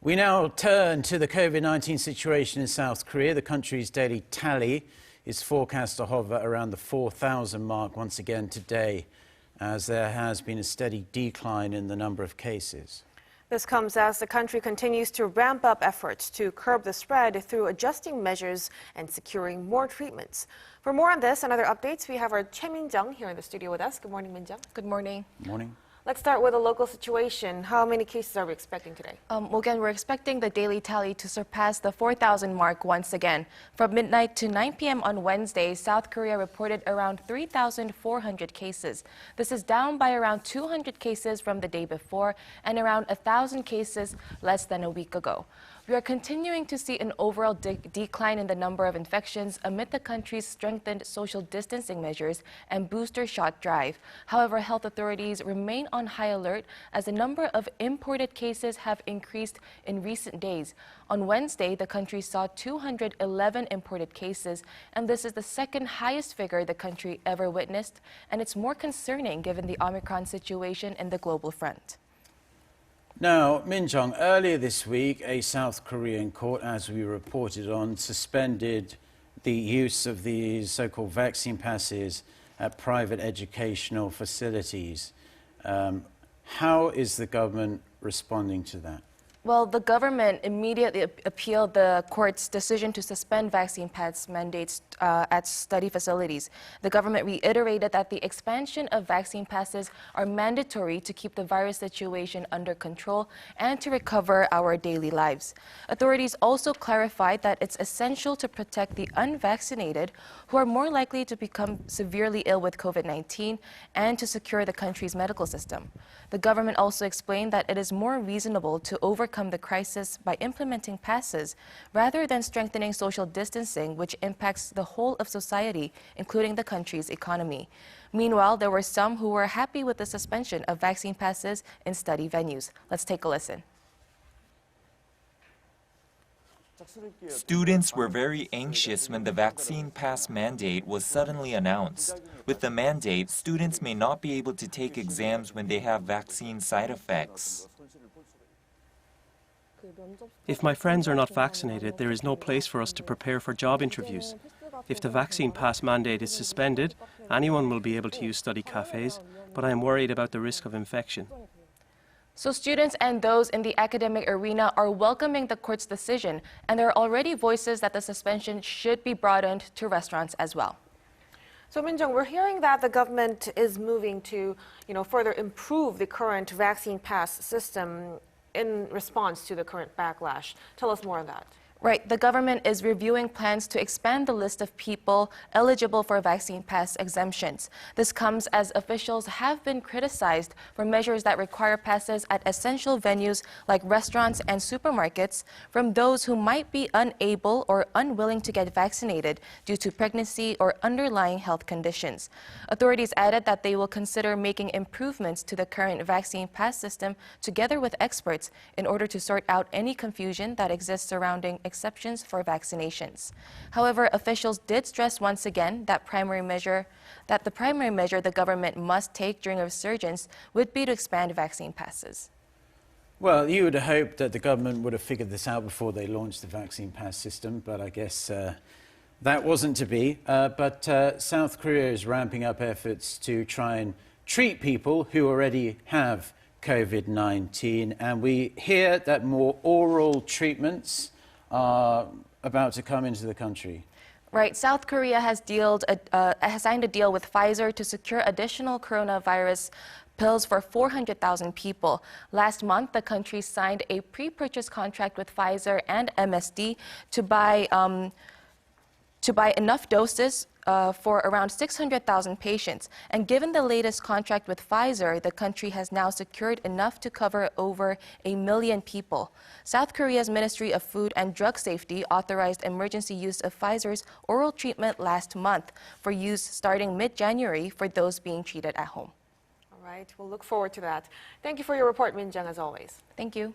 We now turn to the COVID-19 situation in South Korea. The country's daily tally is forecast to hover around the 4,000 mark once again today, as there has been a steady decline in the number of cases. This comes as the country continues to ramp up efforts to curb the spread through adjusting measures and securing more treatments. For more on this and other updates, we have our Choi Min-jung here in the studio with us. Good morning, Min-jung. Good morning. Good morning. Let's start with the local situation. How many cases are we expecting today? Again, we're expecting the daily tally to surpass the 4,000 mark once again. From midnight to 9 p.m. on Wednesday, South Korea reported around 3,400 cases. This is down by around 200 cases from the day before and around 1,000 cases less than a week ago. We are continuing to see an overall decline in the number of infections amid the country's strengthened social distancing measures and booster shot drive. However, health authorities remain on high alert as the number of imported cases have increased in recent days. On Wednesday, the country saw 211 imported cases, and this is the second highest figure the country ever witnessed, and it's more concerning given the Omicron situation in the global front. Now, Min-jung, earlier this week, a South Korean court, as we reported on, suspended the use of these so-called vaccine passes at private educational facilities. How is the government responding to that? Well, the government immediately appealed the court's decision to suspend vaccine pass mandates at study facilities. The government reiterated that the expansion of vaccine passes are mandatory to keep the virus situation under control and to recover our daily lives. Authorities also clarified that it's essential to protect the unvaccinated who are more likely to become severely ill with COVID-19 and to secure the country's medical system. The government also explained that it is more reasonable to overcome the crisis by implementing passes rather than strengthening social distancing, which impacts the whole of society, including the country's economy. Meanwhile, there were some who were happy with the suspension of vaccine passes in study venues. Let's take a listen. Students were very anxious when the vaccine pass mandate was suddenly announced. With the mandate, students may not be able to take exams when they have vaccine side effects. If my friends are not vaccinated, there is no place for us to prepare for job interviews. If the vaccine pass mandate is suspended, anyone will be able to use study cafes, but I am worried about the risk of infection. So students and those in the academic arena are welcoming the court's decision, and there are already voices that the suspension should be broadened to restaurants as well. So, Min-jung, we're hearing that the government is moving to, further improve the current vaccine pass system in response to the current backlash. Tell us more on that. Right. The government is reviewing plans to expand the list of people eligible for vaccine pass exemptions. This comes as officials have been criticized for measures that require passes at essential venues like restaurants and supermarkets from those who might be unable or unwilling to get vaccinated due to pregnancy or underlying health conditions. Authorities added that they will consider making improvements to the current vaccine pass system together with experts in order to sort out any confusion that exists surrounding exceptions for vaccinations. However, officials did stress once again that the primary measure the government must take during a resurgence would be to expand vaccine passes. Well, you would have hoped that the government would have figured this out before they launched the vaccine pass system, but I guess that wasn't to be. But South Korea is ramping up efforts to try and treat people who already have COVID-19, and we hear that more oral treatments are about to come into the country. Right. South Korea has signed a deal with Pfizer to secure additional coronavirus pills for 400,000 people. Last month, the country signed a pre-purchase contract with Pfizer and MSD to buy enough doses for around 600,000 patients. And given the latest contract with Pfizer, the country has now secured enough to cover over 1 million people. South Korea's Ministry of Food and Drug Safety authorized emergency use of Pfizer's oral treatment last month for use starting mid-January for those being treated at home. All right, we'll look forward to that. Thank you for your report, Min-jung, as always. Thank you.